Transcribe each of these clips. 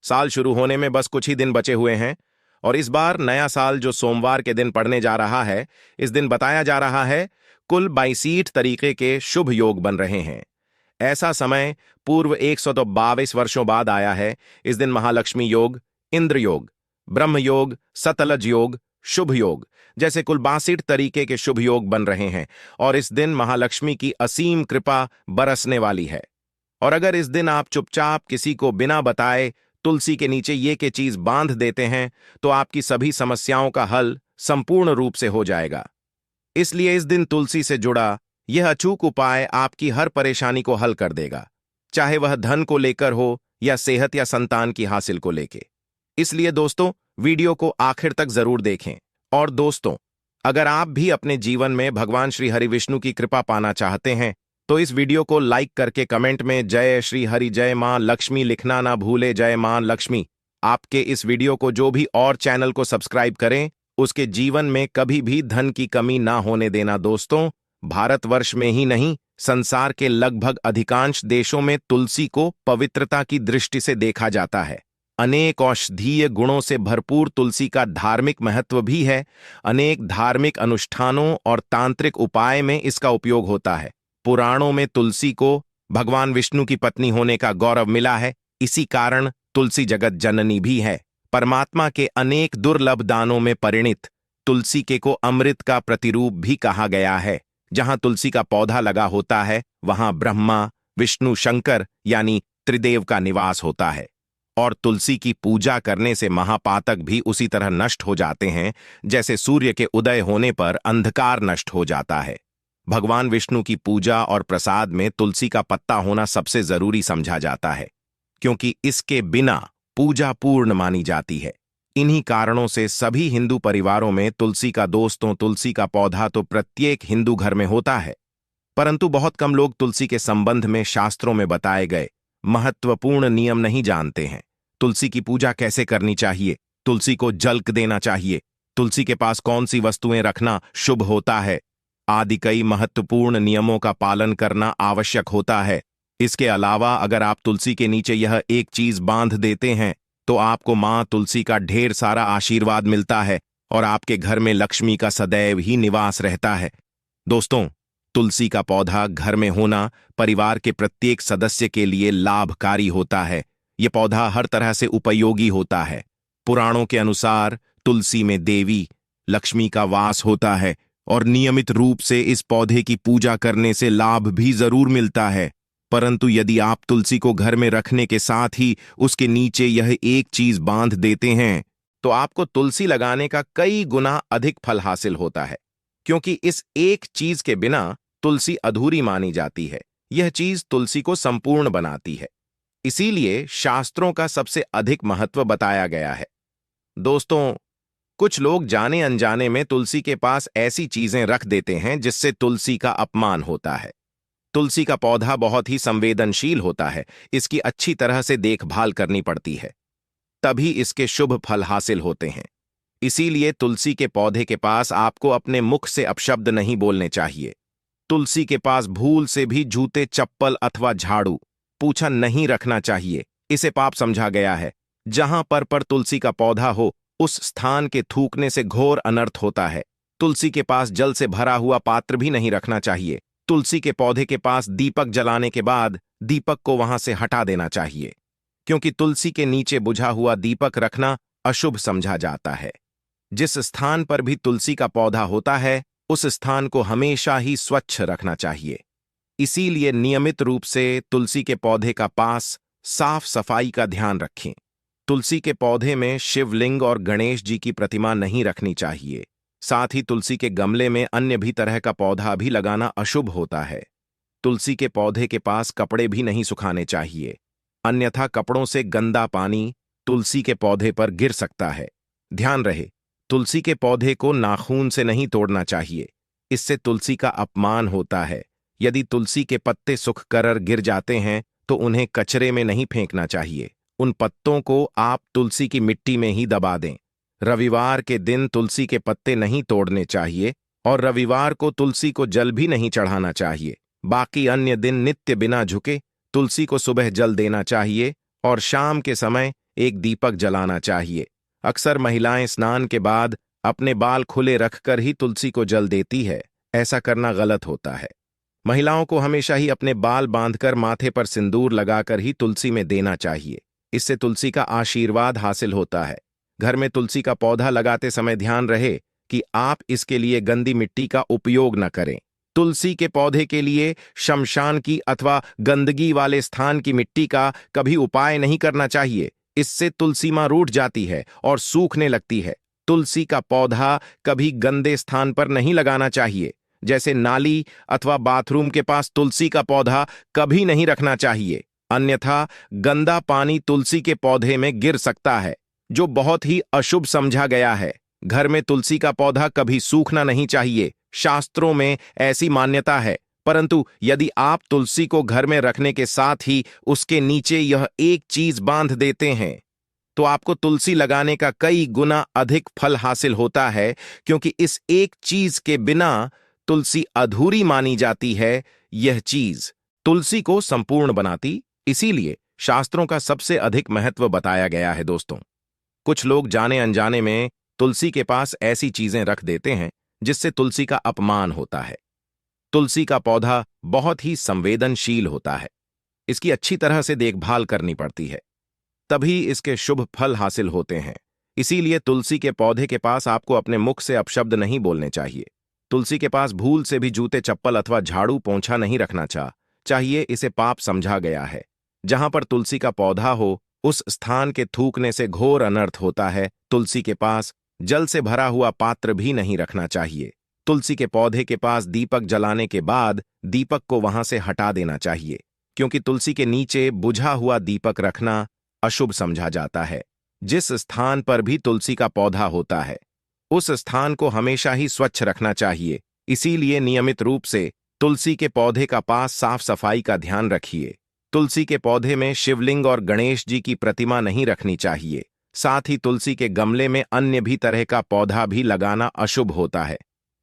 साल शुरू होने में बस कुछ ही दिन बचे हुए हैं और इस बार नया साल जो सोमवार के दिन पड़ने जा रहा है, इस दिन बताया जा रहा है कुल 22 तरीके के शुभ योग बन रहे हैं। ऐसा समय पूर्व 122 वर्षों बाद आया है। इस दिन महालक्ष्मी योग, इंद्र योग, ब्रह्म योग, सतलज योग, शुभ योग जैसे कुल 62 तरीके के शुभ योग बन रहे हैं और इस दिन महालक्ष्मी की असीम कृपा बरसने वाली है। और अगर इस दिन आप चुपचाप किसी को बिना बताए तुलसी के नीचे ये के चीज बांध देते हैं तो आपकी सभी समस्याओं का हल संपूर्ण रूप से हो जाएगा। इसलिए इस दिन तुलसी से जुड़ा यह अचूक उपाय आपकी हर परेशानी को हल कर देगा, चाहे वह धन को लेकर हो या सेहत या संतान की हासिल को लेकर। इसलिए दोस्तों, वीडियो को आखिर तक जरूर देखें। और दोस्तों, अगर आप भी अपने जीवन में भगवान श्री हरि विष्णु की कृपा पाना चाहते हैं तो इस वीडियो को लाइक करके कमेंट में जय श्री हरि जय मां लक्ष्मी लिखना ना भूले। जय मां लक्ष्मी। आपके इस वीडियो को जो भी और चैनल को सब्सक्राइब करें उसके जीवन में कभी भी धन की कमी ना होने देना। दोस्तों, भारतवर्ष में ही नहीं, संसार के लगभग अधिकांश देशों में तुलसी को पवित्रता की दृष्टि से देखा जाता है। अनेक औषधीय गुणों से भरपूर तुलसी का धार्मिक महत्व भी है। अनेक धार्मिक अनुष्ठानों और तांत्रिक उपाय में इसका उपयोग होता है। पुराणों में तुलसी को भगवान विष्णु की पत्नी होने का गौरव मिला है। इसी कारण तुलसी जगत जननी भी है। परमात्मा के अनेक दुर्लभ दानों में परिणित तुलसी के को अमृत का प्रतिरूप भी कहा गया है। जहां तुलसी का पौधा लगा होता है वहां ब्रह्मा, विष्णु, शंकर यानी त्रिदेव का निवास होता है। और तुलसी की पूजा करने से महापातक भी उसी तरह नष्ट हो जाते हैं जैसे सूर्य के उदय होने पर अंधकार नष्ट हो जाता है। भगवान विष्णु की पूजा और प्रसाद में तुलसी का पत्ता होना सबसे जरूरी समझा जाता है, क्योंकि इसके बिना पूजा पूर्ण मानी जाती है। इन्हीं कारणों से सभी हिंदू परिवारों में तुलसी का पौधा तो प्रत्येक हिंदू घर में होता है। परंतु बहुत कम लोग तुलसी के संबंध में शास्त्रों में बताए गए महत्वपूर्ण नियम नहीं जानते हैं। तुलसी की पूजा कैसे करनी चाहिए, तुलसी को जल देना चाहिए, तुलसी के पास कौन सी वस्तुएं रखना शुभ होता है आदि कई महत्वपूर्ण नियमों का पालन करना आवश्यक होता है। इसके अलावा अगर आप तुलसी के नीचे यह एक चीज बांध देते हैं तो आपको मां तुलसी का ढेर सारा आशीर्वाद मिलता है और आपके घर में लक्ष्मी का सदैव ही निवास रहता है। दोस्तों, तुलसी का पौधा घर में होना परिवार के प्रत्येक सदस्य के लिए लाभकारी होता है। यह पौधा हर तरह से उपयोगी होता है। पुराणों के अनुसार तुलसी में देवी लक्ष्मी का वास होता है और नियमित रूप से इस पौधे की पूजा करने से लाभ भी जरूर मिलता है। परंतु यदि आप तुलसी को घर में रखने के साथ ही उसके नीचे यह एक चीज बांध देते हैं तो आपको तुलसी लगाने का कई गुना अधिक फल हासिल होता है, क्योंकि इस एक चीज के बिना तुलसी अधूरी मानी जाती है। यह चीज तुलसी को संपूर्ण बनाती है। इसीलिए शास्त्रों का सबसे अधिक महत्व बताया गया है। दोस्तों, कुछ लोग जाने अनजाने में तुलसी के पास ऐसी चीजें रख देते हैं जिससे तुलसी का अपमान होता है। तुलसी का पौधा बहुत ही संवेदनशील होता है। इसकी अच्छी तरह से देखभाल करनी पड़ती है, तभी इसके शुभ फल हासिल होते हैं। इसीलिए तुलसी के पौधे के पास आपको अपने मुख से अपशब्द नहीं बोलने चाहिए। तुलसी के पास भूल से भी जूते, चप्पल अथवा झाड़ू, पूछा नहीं रखना चाहिए। इसे पाप समझा गया है। जहां पर तुलसी का पौधा हो उस स्थान के थूकने से घोर अनर्थ होता है। तुलसी के पास जल से भरा हुआ पात्र भी नहीं रखना चाहिए। तुलसी के पौधे के पास दीपक जलाने के बाद दीपक को वहां से हटा देना चाहिए, क्योंकि तुलसी के नीचे बुझा हुआ दीपक रखना अशुभ समझा जाता है। जिस स्थान पर भी तुलसी का पौधा होता है उस स्थान को हमेशा ही स्वच्छ रखना चाहिए। इसीलिए नियमित रूप से तुलसी के पौधे का पास साफ सफाई का ध्यान रखें। तुलसी के पौधे में शिवलिंग और गणेश जी की प्रतिमा नहीं रखनी चाहिए। साथ ही तुलसी के गमले में अन्य भी तरह का पौधा भी लगाना अशुभ होता है। तुलसी के पौधे के पास कपड़े भी नहीं सुखाने चाहिए, अन्यथा कपड़ों से गंदा पानी तुलसी के पौधे पर गिर सकता है। ध्यान रहे, तुलसी के पौधे को नाखून से नहीं तोड़ना चाहिए, इससे तुलसी का अपमान होता है। यदि तुलसी के पत्ते सूख कर गिर जाते हैं तो उन्हें कचरे में नहीं फेंकना चाहिए। उन पत्तों को आप तुलसी की मिट्टी में ही दबा दें। रविवार के दिन तुलसी के पत्ते नहीं तोड़ने चाहिए और रविवार को तुलसी को जल भी नहीं चढ़ाना चाहिए। बाकी अन्य दिन नित्य बिना झुके तुलसी को सुबह जल देना चाहिए और शाम के समय एक दीपक जलाना चाहिए। अक्सर महिलाएं स्नान के बाद अपने बाल खुले रखकर ही तुलसी को जल देती है। ऐसा करना गलत होता है। महिलाओं को हमेशा ही अपने बाल बांधकर माथे पर सिंदूर लगाकर ही तुलसी में देना चाहिए। इससे तुलसी का आशीर्वाद हासिल होता है। घर में तुलसी का पौधा लगाते समय ध्यान रहे कि आप इसके लिए गंदी मिट्टी का उपयोग न करें। तुलसी के पौधे के लिए शमशान की अथवा गंदगी वाले स्थान की मिट्टी का कभी उपाय नहीं करना चाहिए। इससे तुलसी मां रूठ जाती है और सूखने लगती है। तुलसी का पौधा कभी गंदे स्थान पर नहीं लगाना चाहिए, जैसे नाली अथवा बाथरूम के पास तुलसी का पौधा कभी नहीं रखना चाहिए, अन्यथा गंदा पानी तुलसी के पौधे में गिर सकता है, जो बहुत ही अशुभ समझा गया है। घर में तुलसी का पौधा कभी सूखना नहीं चाहिए। शास्त्रों में ऐसी मान्यता है, परंतु यदि आप तुलसी को घर में रखने के साथ ही उसके नीचे यह एक चीज बांध देते हैं, तो आपको तुलसी लगाने का कई गुना अधिक फल हासिल होता है, क्योंकि इस एक चीज के बिना तुलसी अधूरी मानी जाती है। यह चीज तुलसी को संपूर्ण बनाती, इसीलिए शास्त्रों का सबसे अधिक महत्व बताया गया है। दोस्तों, कुछ लोग जाने अनजाने में तुलसी के पास ऐसी चीजें रख देते हैं जिससे तुलसी का अपमान होता है। तुलसी का पौधा बहुत ही संवेदनशील होता है। इसकी अच्छी तरह से देखभाल करनी पड़ती है, तभी इसके शुभ फल हासिल होते हैं। इसीलिए तुलसी के पौधे के पास आपको अपने मुख से अपशब्द नहीं बोलने चाहिए। तुलसी के पास भूल से भी जूते चप्पल अथवा झाड़ू पोंछा नहीं रखना चाहिए। इसे पाप समझा गया है। जहां पर तुलसी का पौधा हो, उस स्थान के थूकने से घोर अनर्थ होता है। तुलसी के पास जल से भरा हुआ पात्र भी नहीं रखना चाहिए। तुलसी के पौधे के पास दीपक जलाने के बाद दीपक को वहां से हटा देना चाहिए, क्योंकि तुलसी के नीचे बुझा हुआ दीपक रखना अशुभ समझा जाता है। जिस स्थान पर भी तुलसी का पौधा होता है, उस स्थान को हमेशा ही स्वच्छ रखना चाहिए। इसीलिए नियमित रूप से तुलसी के पौधे का पास साफ सफाई का ध्यान रखिए। तुलसी के पौधे में शिवलिंग और गणेश जी की प्रतिमा नहीं रखनी चाहिए। साथ ही तुलसी के गमले में अन्य भी तरह का पौधा भी लगाना अशुभ होता है।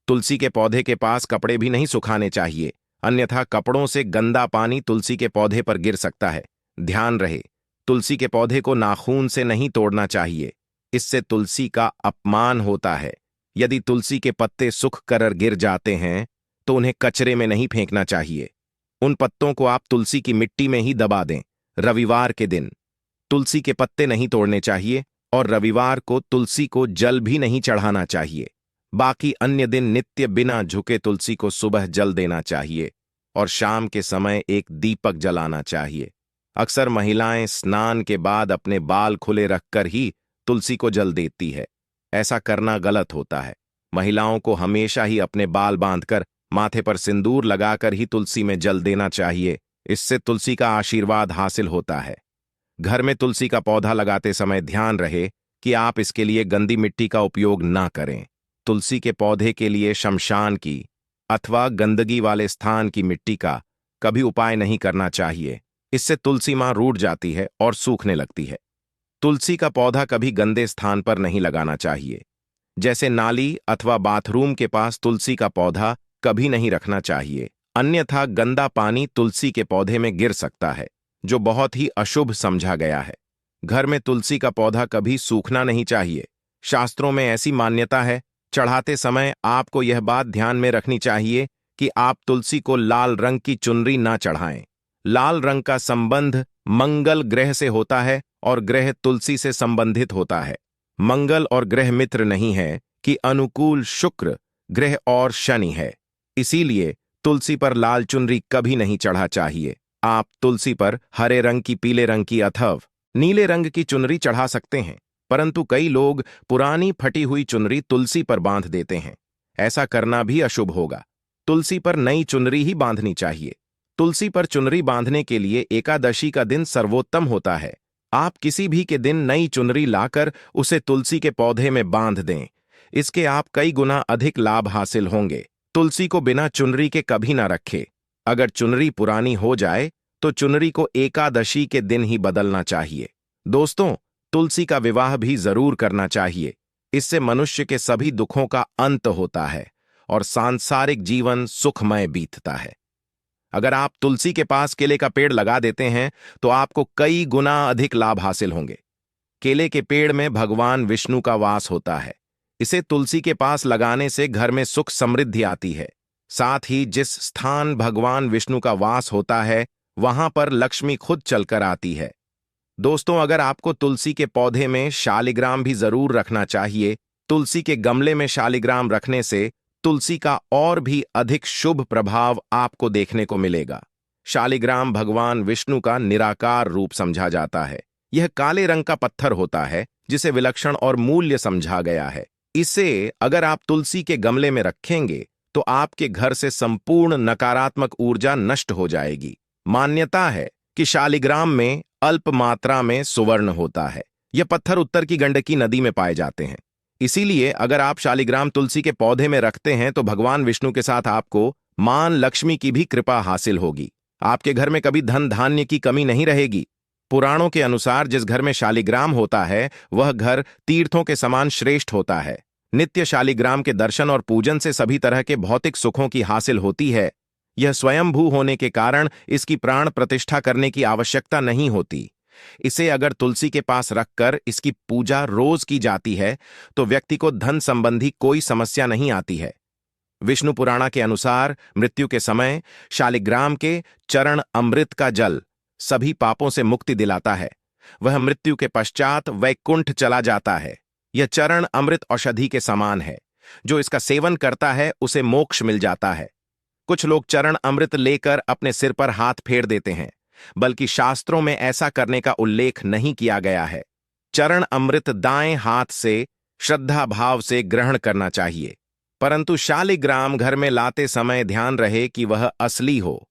तुलसी के पौधे के पास कपड़े भी नहीं सुखाने चाहिए, अन्यथा कपड़ों से गंदा पानी तुलसी के पौधे पर गिर सकता है। ध्यान रहे, तुलसी के पौधे को नाखून से नहीं तोड़ना चाहिए। इससे तुलसी का अपमान होता है। यदि तुलसी के पत्ते सूख कर गिर जाते हैं तो उन्हें कचरे में नहीं फेंकना चाहिए। उन पत्तों को आप तुलसी की मिट्टी में ही दबा दें। रविवार के दिन तुलसी के पत्ते नहीं तोड़ने चाहिए और रविवार को तुलसी को जल भी नहीं चढ़ाना चाहिए। बाकी अन्य दिन नित्य बिना झुके तुलसी को सुबह जल देना चाहिए और शाम के समय एक दीपक जलाना चाहिए। अक्सर महिलाएं स्नान के बाद अपने बाल खुले रखकर ही तुलसी को जल देती है। ऐसा करना गलत होता है। महिलाओं को हमेशा ही अपने बाल बांधकर माथे पर सिंदूर लगाकर ही तुलसी में जल देना चाहिए। इससे तुलसी का आशीर्वाद हासिल होता है। घर में तुलसी का पौधा लगाते समय ध्यान रहे कि आप इसके लिए गंदी मिट्टी का उपयोग ना करें। तुलसी के पौधे के लिए शमशान की अथवा गंदगी वाले स्थान की मिट्टी का कभी उपाय नहीं करना चाहिए। इससे तुलसी मां रूठ जाती है और सूखने लगती है। तुलसी का पौधा कभी गंदे स्थान पर नहीं लगाना चाहिए, जैसे नाली अथवा बाथरूम के पास तुलसी का पौधा कभी नहीं रखना चाहिए, अन्यथा गंदा पानी तुलसी के पौधे में गिर सकता है, जो बहुत ही अशुभ समझा गया है। घर में तुलसी का पौधा कभी सूखना नहीं चाहिए। शास्त्रों में ऐसी मान्यता है। चढ़ाते समय आपको यह बात ध्यान में रखनी चाहिए कि आप तुलसी को लाल रंग की चुनरी ना चढ़ाएं। लाल रंग का संबंध मंगल ग्रह से होता है और ग्रह तुलसी से संबंधित होता है। मंगल और ग्रह मित्र नहीं है कि अनुकूल शुक्र ग्रह और शनि है। इसीलिए तुलसी पर लाल चुनरी कभी नहीं चढ़ा चाहिए। आप तुलसी पर हरे रंग की, पीले रंग की अथवा नीले रंग की चुनरी चढ़ा सकते हैं, परंतु कई लोग पुरानी फटी हुई चुनरी तुलसी पर बांध देते हैं। ऐसा करना भी अशुभ होगा। तुलसी पर नई चुनरी ही बांधनी चाहिए। तुलसी पर चुनरी बांधने के लिए एकादशी का दिन सर्वोत्तम होता है। आप किसी भी के दिन नई चुनरी लाकर उसे तुलसी के पौधे में बांध दें। इसके आप कई गुना अधिक लाभ हासिल होंगे। तुलसी को बिना चुनरी के कभी ना रखें। अगर चुनरी पुरानी हो जाए तो चुनरी को एकादशी के दिन ही बदलना चाहिए। दोस्तों, तुलसी का विवाह भी जरूर करना चाहिए। इससे मनुष्य के सभी दुखों का अंत होता है और सांसारिक जीवन सुखमय बीतता है। अगर आप तुलसी के पास केले का पेड़ लगा देते हैं तो आपको कई गुना अधिक लाभ हासिल होंगे। केले के पेड़ में भगवान विष्णु का वास होता है। इसे तुलसी के पास लगाने से घर में सुख समृद्धि आती है। साथ ही जिस स्थान भगवान विष्णु का वास होता है वहां पर लक्ष्मी खुद चलकर आती है। दोस्तों, अगर आपको तुलसी के पौधे में शालिग्राम भी जरूर रखना चाहिए। तुलसी के गमले में शालिग्राम रखने से तुलसी का और भी अधिक शुभ प्रभाव आपको देखने को मिलेगा। शालिग्राम भगवान विष्णु का निराकार रूप समझा जाता है। यह काले रंग का पत्थर होता है जिसे विलक्षण और मूल्य समझा गया है। इसे अगर आप तुलसी के गमले में रखेंगे तो आपके घर से संपूर्ण नकारात्मक ऊर्जा नष्ट हो जाएगी। मान्यता है कि शालिग्राम में अल्प मात्रा में सुवर्ण होता है। यह पत्थर उत्तर की गंडकी नदी में पाए जाते हैं। इसीलिए अगर आप शालिग्राम तुलसी के पौधे में रखते हैं तो भगवान विष्णु के साथ आपको मां लक्ष्मी की भी कृपा हासिल होगी। आपके घर में कभी धन धान्य की कमी नहीं रहेगी। पुराणों के अनुसार जिस घर में शालिग्राम होता है वह घर तीर्थों के समान श्रेष्ठ होता है। नित्य शालिग्राम के दर्शन और पूजन से सभी तरह के भौतिक सुखों की हासिल होती है। यह स्वयंभू होने के कारण इसकी प्राण प्रतिष्ठा करने की आवश्यकता नहीं होती। इसे अगर तुलसी के पास रखकर इसकी पूजा रोज की जाती है तो व्यक्ति को धन संबंधी कोई समस्या नहीं आती है। विष्णु पुराण के अनुसार मृत्यु के समय शालिग्राम के चरण अमृत का जल सभी पापों से मुक्ति दिलाता है। वह मृत्यु के पश्चात वैकुंठ चला जाता है। यह चरण अमृत औषधि के समान है। जो इसका सेवन करता है उसे मोक्ष मिल जाता है। कुछ लोग चरण अमृत लेकर अपने सिर पर हाथ फेर देते हैं, बल्कि शास्त्रों में ऐसा करने का उल्लेख नहीं किया गया है। चरण अमृत दाएं हाथ से श्रद्धा भाव से ग्रहण करना चाहिए, परंतु शालिग्राम घर में लाते समय ध्यान रहे कि वह असली हो।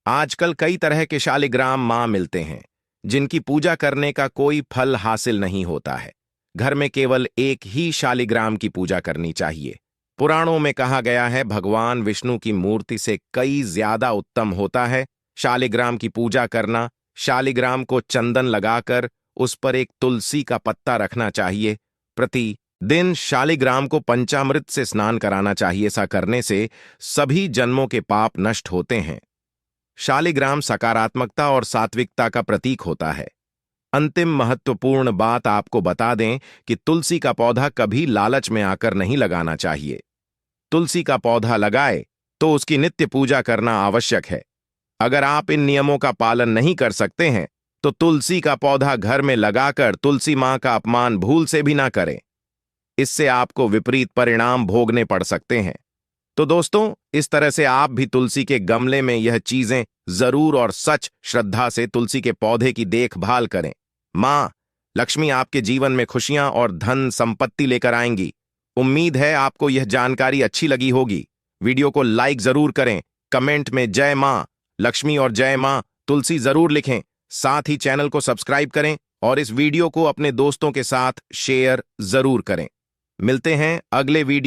आजकल कई तरह के शालिग्राम मां मिलते हैं जिनकी पूजा करने का कोई फल हासिल नहीं होता है। घर में केवल एक ही शालिग्राम की पूजा करनी चाहिए। पुराणों में कहा गया है भगवान विष्णु की मूर्ति से कई ज्यादा उत्तम होता है शालिग्राम की पूजा करना। शालिग्राम को चंदन लगाकर उस पर एक तुलसी का पत्ता रखना चाहिए। प्रतिदिन शालिग्राम को पंचामृत से स्नान कराना चाहिए। ऐसा करने से सभी जन्मों के पाप नष्ट होते हैं। शालिग्राम सकारात्मकता और सात्विकता का प्रतीक होता है। अंतिम महत्वपूर्ण बात आपको बता दें कि तुलसी का पौधा कभी लालच में आकर नहीं लगाना चाहिए। तुलसी का पौधा लगाए तो उसकी नित्य पूजा करना आवश्यक है। अगर आप इन नियमों का पालन नहीं कर सकते हैं तो तुलसी का पौधा घर में लगाकर तुलसी मां का अपमान भूल से भी ना करें। इससे आपको विपरीत परिणाम भोगने पड़ सकते हैं। तो दोस्तों, इस तरह से आप भी तुलसी के गमले में यह चीजें जरूर और सच श्रद्धा से तुलसी के पौधे की देखभाल करें। मां लक्ष्मी आपके जीवन में खुशियां और धन संपत्ति लेकर आएंगी। उम्मीद है आपको यह जानकारी अच्छी लगी होगी। वीडियो को लाइक जरूर करें, कमेंट में जय मां लक्ष्मी और जय मां तुलसी जरूर लिखें। साथ ही चैनल को सब्सक्राइब करें और इस वीडियो को अपने दोस्तों के साथ शेयर जरूर करें। मिलते हैं अगले वीडियो